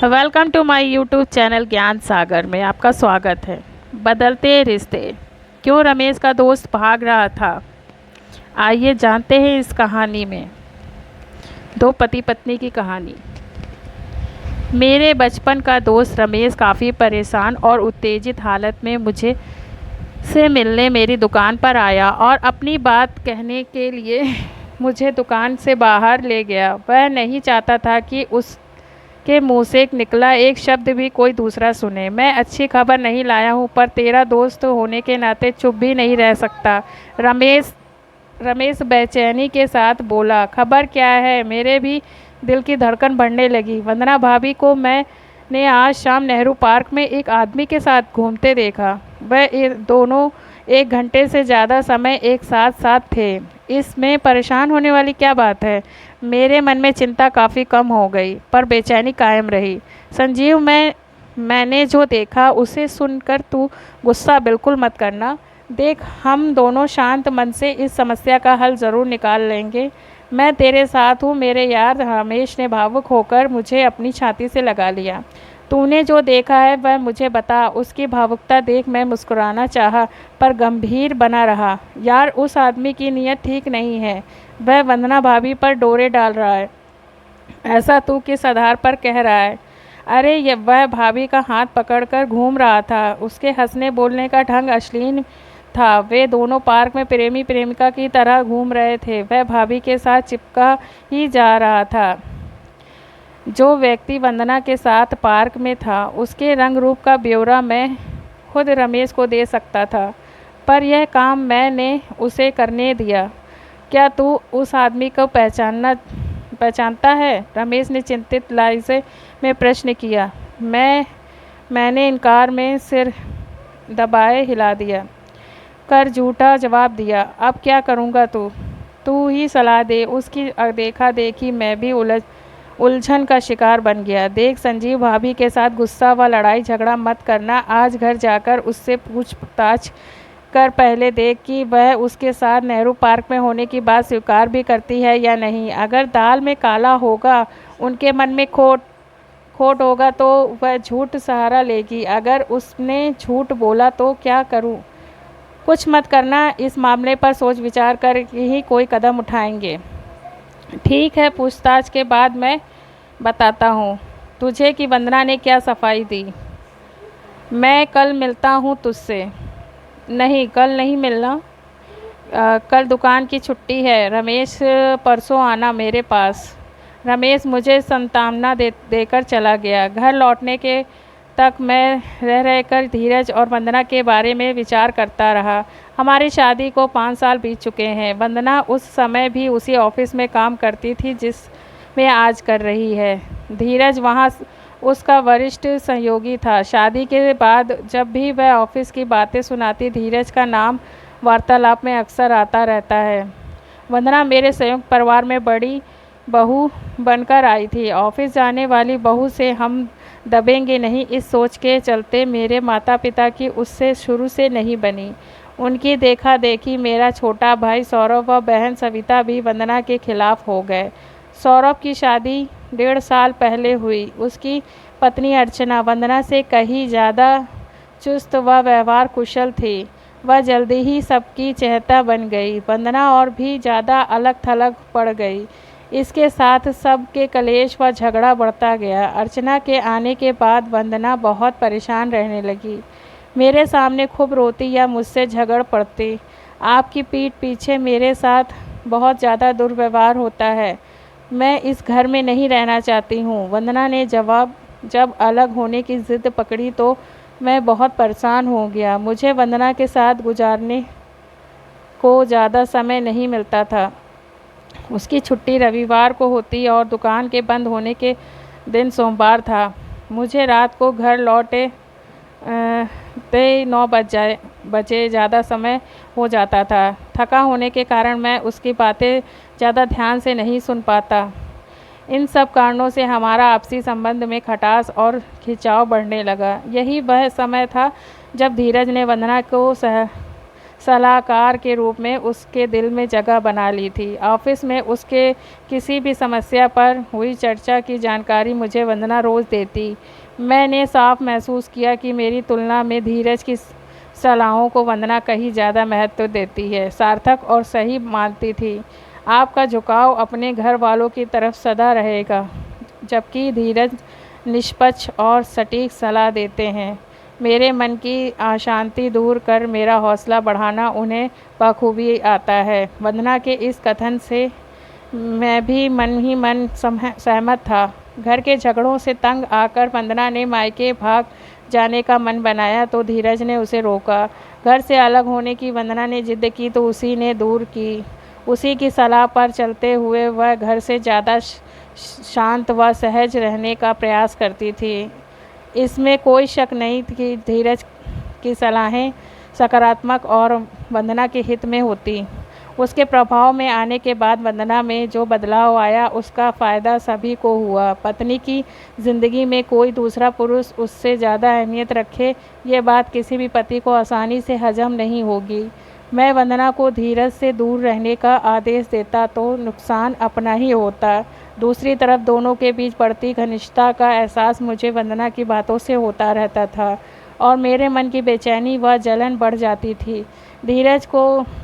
Welcome to my YouTube channel Gyan Sagar में आपका स्वागत है। बदलते रिश्ते, क्यों रमेश का दोस्त भाग रहा था? आइए जानते हैं इस कहानी में। दो पति पत्नी की कहानी। मेरे बचपन का दोस्त रमेश काफ़ी परेशान और उत्तेजित हालत में मुझे से मिलने मेरी दुकान पर आया और अपनी बात कहने के लिए मुझे दुकान से बाहर ले गया। वह नहीं चाहता था कि उसके मुंह से निकला एक शब्द भी कोई दूसरा सुने। मैं अच्छी खबर नहीं लाया हूँ, पर तेरा दोस्त होने के नाते चुप भी नहीं रह सकता। रमेश रमेश बेचैनी के साथ बोला। खबर क्या है? मेरे भी दिल की धड़कन बढ़ने लगी। वंदना भाभी को मैंने आज शाम नेहरू पार्क में एक आदमी के साथ घूमते देखा। वह दोनों 1 घंटे से ज़्यादा समय एक साथ साथ थे। इसमें परेशान होने वाली क्या बात है? मेरे मन में चिंता काफ़ी कम हो गई, पर बेचैनी कायम रही। संजीव, मैंने जो देखा उसे सुनकर तू गुस्सा बिल्कुल मत करना। देख, हम दोनों शांत मन से इस समस्या का हल ज़रूर निकाल लेंगे। मैं तेरे साथ हूँ मेरे यार। रमेश ने भावुक होकर मुझे अपनी छाती से लगा लिया। तूने जो देखा है वह मुझे बता। उसकी भावुकता देख मैं मुस्कुराना चाहा, पर गंभीर बना रहा। यार, उस आदमी की नीयत ठीक नहीं है। वह वंदना भाभी पर डोरे डाल रहा है। ऐसा तू किस आधार पर कह रहा है? अरे, ये वह भाभी का हाथ पकड़कर घूम रहा था। उसके हंसने बोलने का ढंग अश्लील था। वे दोनों पार्क में प्रेमी प्रेमिका की तरह घूम रहे थे। वह भाभी के साथ चिपका ही जा रहा था। जो व्यक्ति वंदना के साथ पार्क में था, उसके रंग रूप का ब्यौरा मैं खुद रमेश को दे सकता था, पर यह काम मैंने उसे करने दिया। क्या तू उस आदमी को पहचानता है? रमेश ने चिंतित लहजे में प्रश्न किया। मैंने इनकार में सिर दबाए हिला दिया कर झूठा जवाब दिया। अब क्या करूँगा? तू ही सलाह दे। उसकी देखा देखी मैं भी उलझन का शिकार बन गया। देख संजीव, भाभी के साथ गुस्सा व लड़ाई झगड़ा मत करना। आज घर जाकर उससे पूछताछ कर पहले देख कि वह उसके साथ नेहरू पार्क में होने की बात स्वीकार भी करती है या नहीं। अगर दाल में काला होगा, उनके मन में खोट होगा, तो वह झूठ सहारा लेगी। अगर उसने झूठ बोला तो क्या करूं? कुछ मत करना। इस मामले पर सोच विचार कर ही कोई कदम उठाएंगे। ठीक है, पूछताछ के बाद मैं बताता हूँ तुझे कि वंदना ने क्या सफाई दी। मैं कल मिलता हूँ तुझसे। नहीं, कल नहीं मिलना। कल दुकान की छुट्टी है। रमेश, परसों आना मेरे पास। रमेश मुझे सांत्वना देकर चला गया। घर लौटने के तक मैं रहकर धीरज और वंदना के बारे में विचार करता रहा। हमारी शादी को 5 साल बीत चुके हैं। वंदना उस समय भी उसी ऑफिस में काम करती थी जिसमें आज कर रही है। धीरज वहाँ उसका वरिष्ठ सहयोगी था। शादी के बाद जब भी वह ऑफिस की बातें सुनाती, धीरज का नाम वार्तालाप में अक्सर आता रहता है। वंदना मेरे संयुक्त परिवार में बड़ी बहू बनकर आई थी। ऑफिस जाने वाली बहू से हम दबेंगे नहीं, इस सोच के चलते मेरे माता पिता की उससे शुरू से नहीं बनी। उनकी देखा देखी मेरा छोटा भाई सौरभ व बहन सविता भी वंदना के खिलाफ हो गए। सौरभ की शादी 1.5 साल पहले हुई। उसकी पत्नी अर्चना वंदना से कहीं ज़्यादा चुस्त व व्यवहार कुशल थी। वह जल्दी ही सबकी चहेता बन गई। वंदना और भी ज़्यादा अलग थलग पड़ गई। इसके साथ सबके कलेश व झगड़ा बढ़ता गया। अर्चना के आने के बाद वंदना बहुत परेशान रहने लगी। मेरे सामने खूब रोती या मुझसे झगड़ पड़ती। आपकी पीठ पीछे मेरे साथ बहुत ज़्यादा दुर्व्यवहार होता है। मैं इस घर में नहीं रहना चाहती हूँ। वंदना ने जब अलग होने की ज़िद पकड़ी तो मैं बहुत परेशान हो गया। मुझे वंदना के साथ गुजारने को ज़्यादा समय नहीं मिलता था। उसकी छुट्टी रविवार को होती और दुकान के बंद होने के दिन सोमवार था। मुझे रात को घर लौटे 9 बजे ज़्यादा समय हो जाता था। थका होने के कारण मैं उसकी बातें ज़्यादा ध्यान से नहीं सुन पाता। इन सब कारणों से हमारा आपसी संबंध में खटास और खिंचाव बढ़ने लगा। यही वह समय था जब धीरज ने वंदना को सलाहकार के रूप में उसके दिल में जगह बना ली थी। ऑफिस में उसके किसी भी समस्या पर हुई चर्चा की जानकारी मुझे वंदना रोज़ देती। मैंने साफ महसूस किया कि मेरी तुलना में धीरज की सलाहों को वंदना कहीं ज़्यादा महत्व देती है, सार्थक और सही मानती थी। आपका झुकाव अपने घर वालों की तरफ सदा रहेगा, जबकि धीरज निष्पक्ष और सटीक सलाह देते हैं। मेरे मन की अशांति दूर कर मेरा हौसला बढ़ाना उन्हें बखूबी आता है। वंदना के इस कथन से मैं भी मन ही मन सहमत था। घर के झगड़ों से तंग आकर वंदना ने मायके भाग जाने का मन बनाया तो धीरज ने उसे रोका। घर से अलग होने की वंदना ने जिद की तो उसी ने दूर की। उसी की सलाह पर चलते हुए वह घर से ज़्यादा शांत व सहज रहने का प्रयास करती थी। इसमें कोई शक नहीं कि धीरज की सलाहें सकारात्मक और वंदना के हित में होती। उसके प्रभाव में आने के बाद वंदना में जो बदलाव आया उसका फ़ायदा सभी को हुआ। पत्नी की ज़िंदगी में कोई दूसरा पुरुष उससे ज़्यादा अहमियत रखे, ये बात किसी भी पति को आसानी से हजम नहीं होगी। मैं वंदना को धीरज से दूर रहने का आदेश देता तो नुकसान अपना ही होता। दूसरी तरफ दोनों के बीच बढ़ती घनिष्ठता का एहसास मुझे वंदना की बातों से होता रहता था और मेरे मन की बेचैनी व जलन बढ़ जाती थी। धीरज को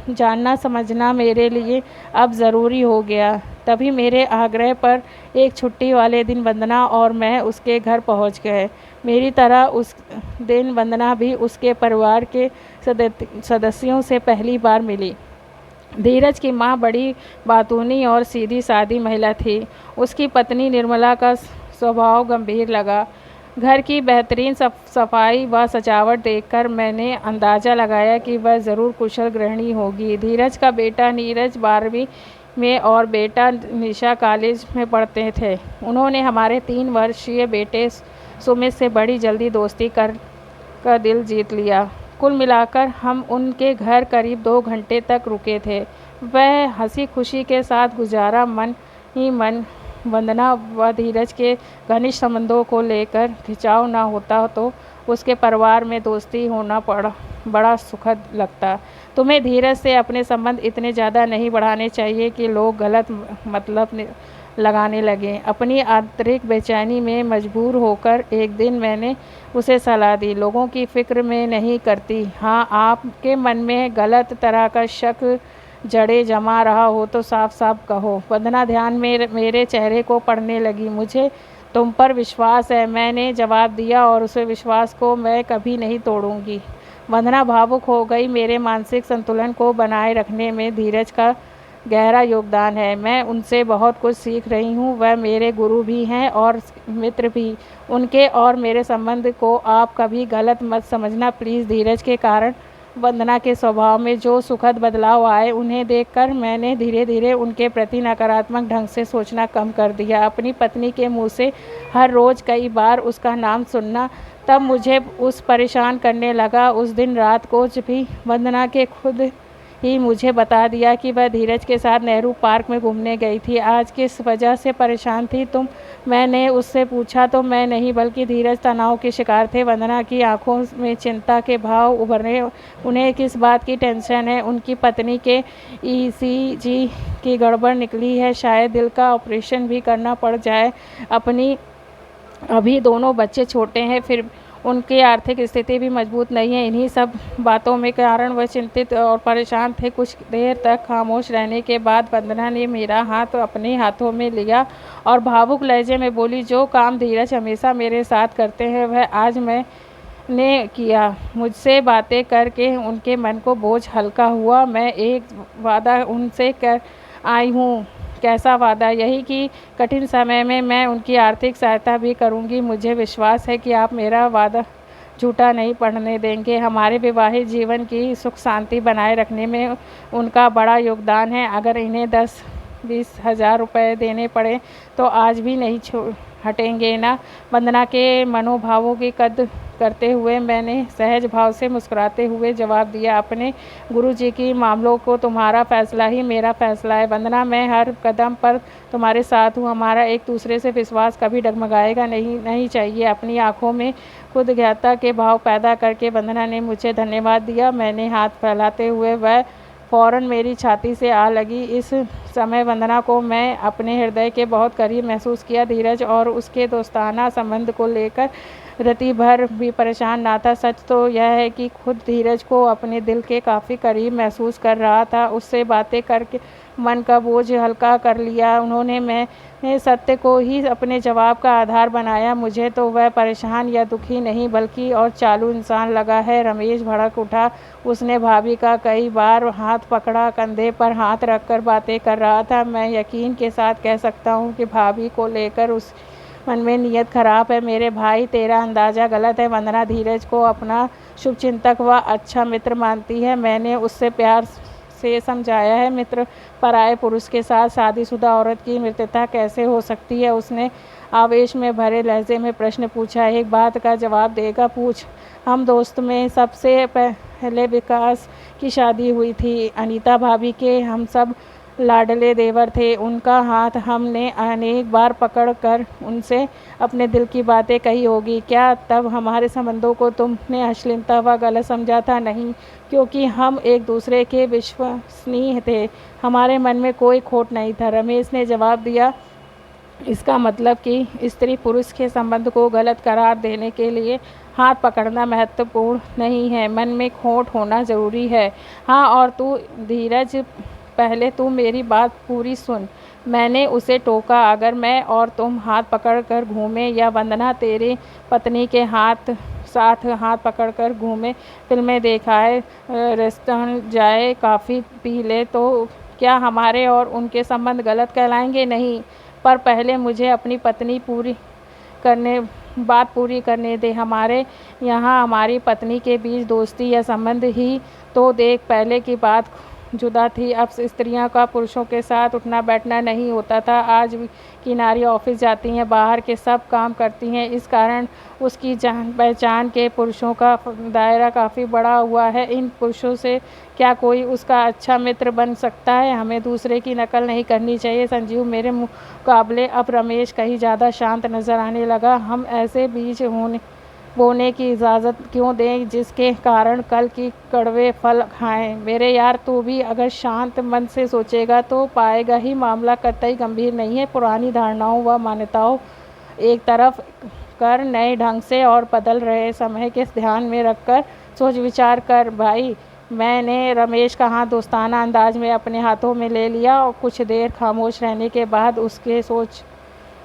जानना समझना मेरे लिए अब ज़रूरी हो गया। तभी मेरे आग्रह पर एक छुट्टी वाले दिन वंदना और मैं उसके घर पहुंच गए। मेरी तरह उस दिन वंदना भी उसके परिवार के सदस्यों से पहली बार मिली। धीरज की माँ बड़ी बातूनी और सीधी सादी महिला थी। उसकी पत्नी निर्मला का स्वभाव गंभीर लगा। घर की बेहतरीन सफाई व सजावट देखकर मैंने अंदाज़ा लगाया कि वह ज़रूर कुशल गृहिणी होगी। धीरज का बेटा नीरज 12वीं में और बेटा निशा कॉलेज में पढ़ते थे। उन्होंने हमारे 3 वर्षीय बेटे सुमित से बड़ी जल्दी दोस्ती कर दिल जीत लिया। कुल मिलाकर हम उनके घर करीब 2 घंटे तक रुके थे। वह हंसी खुशी के साथ गुजारा। मन ही मन वंदना व धीरज के घनिष्ठ संबंधों को लेकर खिंचाव न होता तो उसके परिवार में दोस्ती होना बड़ा सुखद लगता। तुम्हें धीरज से अपने संबंध इतने ज़्यादा नहीं बढ़ाने चाहिए कि लोग गलत मतलब लगाने लगें। अपनी आंतरिक बेचैनी में मजबूर होकर एक दिन मैंने उसे सलाह दी, लोगों की फ़िक्र में नहीं करती। हाँ, आपके मन में गलत तरह का शक जड़े जमा रहा हो तो साफ साफ कहो। वंदना ध्यान में मेरे चेहरे को पढ़ने लगी। मुझे तुम पर विश्वास है, मैंने जवाब दिया, और उस विश्वास को मैं कभी नहीं तोड़ूंगी। वंदना भावुक हो गई। मेरे मानसिक संतुलन को बनाए रखने में धीरज का गहरा योगदान है। मैं उनसे बहुत कुछ सीख रही हूँ। वह मेरे गुरु भी हैं और मित्र भी। उनके और मेरे संबंध को आप कभी गलत मत समझना प्लीज़। धीरज के कारण वंदना के स्वभाव में जो सुखद बदलाव आए उन्हें देखकर मैंने धीरे धीरे उनके प्रति नकारात्मक ढंग से सोचना कम कर दिया। अपनी पत्नी के मुँह से हर रोज़ कई बार उसका नाम सुनना तब मुझे परेशान करने लगा। उस दिन रात को भी वंदना के खुद ही मुझे बता दिया कि वह धीरज के साथ नेहरू पार्क में घूमने गई थी। आज किस वजह से परेशान थी तुम? मैंने उससे पूछा तो मैं नहीं बल्कि धीरज तनाव के शिकार थे। वंदना की आंखों में चिंता के भाव उभरे। उन्हें किस बात की टेंशन है? उनकी पत्नी के ECG की गड़बड़ निकली है, शायद दिल का ऑपरेशन भी करना पड़ जाए। अभी दोनों बच्चे छोटे हैं, फिर उनकी आर्थिक स्थिति भी मजबूत नहीं है। इन्हीं सब बातों में कारण वह चिंतित और परेशान थे। कुछ देर तक खामोश रहने के बाद वंदना ने मेरा हाथ अपने हाथों में लिया और भावुक लहजे में बोली, जो काम धीरज हमेशा मेरे साथ करते हैं वह आज मैंने किया। मुझसे बातें करके उनके मन को बोझ हल्का हुआ। मैं एक वादा उनसे कर आई हूँ। कैसा वादा? यही कि कठिन समय में मैं उनकी आर्थिक सहायता भी करूंगी। मुझे विश्वास है कि आप मेरा वादा झूठा नहीं पड़ने देंगे। हमारे विवाहित जीवन की सुख शांति बनाए रखने में उनका बड़ा योगदान है। अगर इन्हें 10-20 हज़ार रुपये देने पड़े तो आज भी नहीं हटेंगे ना। वंदना के मनोभावों की कद्र करते हुए मैंने सहज भाव से मुस्कुराते हुए जवाब दिया, अपने गुरुजी की मामलों को तुम्हारा फैसला ही मेरा फैसला है। वंदना, मैं हर कदम पर तुम्हारे साथ हूँ। हमारा एक दूसरे से विश्वास कभी डगमगाएगा नहीं चाहिए। अपनी आंखों में खुद ज्ञाता के भाव पैदा करके वंदना ने मुझे धन्यवाद दिया। मैंने हाथ फैलाते हुए वह फ़ौरन मेरी छाती से आ लगी। इस समय वंदना को मैं अपने हृदय के बहुत करीब महसूस किया। धीरज और उसके दोस्ताना संबंध को लेकर रति भर भी परेशान ना था। सच तो यह है कि खुद धीरज को अपने दिल के काफ़ी करीब महसूस कर रहा था। उससे बातें करके मन का बोझ हल्का कर लिया। उन्होंने मैं सत्य को ही अपने जवाब का आधार बनाया। मुझे तो वह परेशान या दुखी नहीं बल्कि और चालू इंसान लगा है। रमेश भड़क उठा। उसने भाभी का कई बार हाथ पकड़ा, कंधे पर हाथ रखकर बातें कर रहा था। मैं यकीन के साथ कह सकता हूँ कि भाभी को लेकर उस मन में नीयत खराब है। मेरे भाई, तेरा अंदाज़ा गलत है। वंदना धीरज को अपना शुभचिंतक व अच्छा मित्र मानती है। मैंने उससे प्यार से समझाया है, मित्र पराये पुरुष के साथ शादीशुदा औरत की मित्रता कैसे हो सकती है। उसने आवेश में भरे लहजे में प्रश्न पूछा। एक बात का जवाब देगा? पूछ। हम दोस्त में सबसे पहले विकास की शादी हुई थी। अनीता भाभी के हम सब लाडले देवर थे। उनका हाथ हमने अनेक बार पकड़ कर उनसे अपने दिल की बातें कही होगी। क्या तब हमारे संबंधों को तुमने अश्लीलता व गलत समझा था? नहीं, क्योंकि हम एक दूसरे के विश्वसनीय थे। हमारे मन में कोई खोट नहीं था, रमेश ने जवाब दिया। इसका मतलब कि स्त्री पुरुष के संबंध को गलत करार देने के लिए हाथ पकड़ना महत्वपूर्ण नहीं है, मन में खोट होना ज़रूरी है। हाँ, और तू धीरज, पहले तू मेरी बात पूरी सुन। मैंने उसे टोका। अगर मैं और तुम हाथ पकड़कर घूमें या वंदना तेरी पत्नी के साथ हाथ पकड़कर घूमे, फिल्में देखाए, रेस्टोरेंट जाए, कॉफ़ी पी ले, तो क्या हमारे और उनके संबंध गलत कहलाएंगे? नहीं, पर पहले मुझे अपनी पत्नी बात पूरी करने दे। हमारे यहाँ हमारी पत्नी के बीच दोस्ती या संबंध ही तो देख, पहले की बात जुदा थी। अब स्त्रियों का पुरुषों के साथ उठना बैठना नहीं होता था। आज की नारी ऑफिस जाती हैं, बाहर के सब काम करती हैं। इस कारण उसकी जान पहचान के पुरुषों का दायरा काफ़ी बड़ा हुआ है। इन पुरुषों से क्या कोई उसका अच्छा मित्र बन सकता है? हमें दूसरे की नकल नहीं करनी चाहिए। संजीव मेरे मुकाबले अब रमेश कहीं ज़्यादा शांत नज़र आने लगा। हम ऐसे बीज बोने की इजाज़त क्यों दें जिसके कारण कल की कड़वे फल खाएं? मेरे यार, तू भी अगर शांत मन से सोचेगा तो पाएगा ही मामला कतई गंभीर नहीं है। पुरानी धारणाओं व मान्यताओं एक तरफ कर नए ढंग से और बदल रहे समय के ध्यान में रखकर सोच विचार कर। भाई, मैंने रमेश का हाथ दोस्ताना अंदाज में अपने हाथों में ले लिया और कुछ देर खामोश रहने के बाद उसके सोच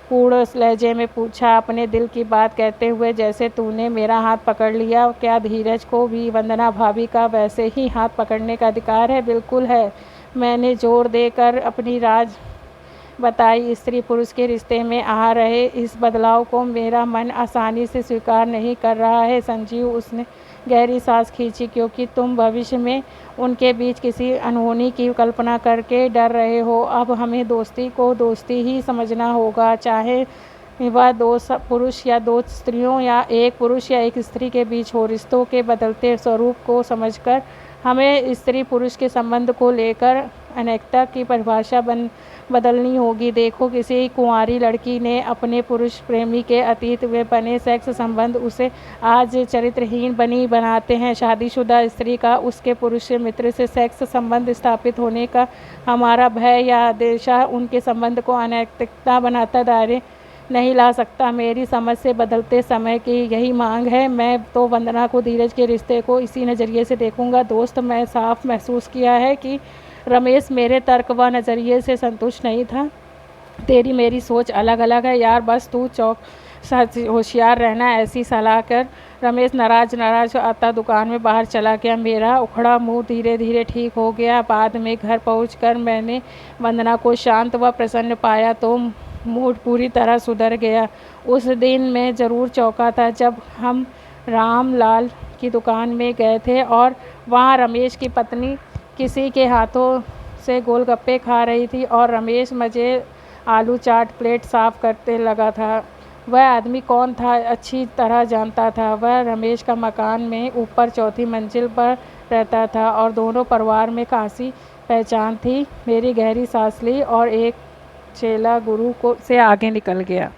पूर्ण लहजे में पूछा, अपने दिल की बात कहते हुए जैसे तूने मेरा हाथ पकड़ लिया, क्या धीरज को भी वंदना भाभी का वैसे ही हाथ पकड़ने का अधिकार है? बिल्कुल है। मैंने जोर देकर अपनी राज बताई। स्त्री पुरुष के रिश्ते में आ रहे इस बदलाव को मेरा मन आसानी से स्वीकार नहीं कर रहा है। संजीव, उसने गहरी सांस खींची, क्योंकि तुम भविष्य में उनके बीच किसी अनहोनी की कल्पना करके डर रहे हो। अब हमें दोस्ती को दोस्ती ही समझना होगा, चाहे वह दो पुरुष या दो स्त्रियों या एक पुरुष या एक स्त्री के बीच हो। रिश्तों के बदलते स्वरूप को समझकर हमें स्त्री पुरुष के संबंध को लेकर अनेकता की परिभाषा बदलनी होगी। देखो, किसी कुंवारी लड़की ने अपने पुरुष प्रेमी के अतीत में बने सेक्स संबंध उसे आज चरित्रहीन बनाते हैं। शादीशुदा स्त्री का उसके पुरुष मित्र से सेक्स संबंध स्थापित होने का हमारा भय या आदेशा उनके संबंध को अनैतिकता बनाता दायरे नहीं ला सकता। मेरी समझ से बदलते समय की यही मांग है। मैं तो वंदना को धीरज के रिश्ते को इसी नज़रिए से देखूंगा। दोस्त, मैं साफ महसूस किया है कि रमेश मेरे तर्क व नज़रिए से संतुष्ट नहीं था। तेरी मेरी सोच अलग अलग है यार, बस तू होशियार रहना। ऐसी सलाह कर रमेश नाराज आता दुकान में बाहर चला गया। मेरा उखड़ा मुंह धीरे धीरे ठीक हो गया। बाद में घर पहुंचकर मैंने वंदना को शांत व प्रसन्न पाया तो मूड पूरी तरह सुधर गया। उस दिन मैं ज़रूर चौंका था जब हम रामलाल की दुकान में गए थे और वहाँ रमेश की पत्नी किसी के हाथों से गोलगप्पे खा रही थी और रमेश मुझे आलू चाट प्लेट साफ करते लगा था। वह आदमी कौन था अच्छी तरह जानता था। वह रमेश का मकान में ऊपर चौथी मंजिल पर रहता था और दोनों परिवार में खासी पहचान थी। मेरी गहरी सांस ली और एक चेला गुरु को से आगे निकल गया।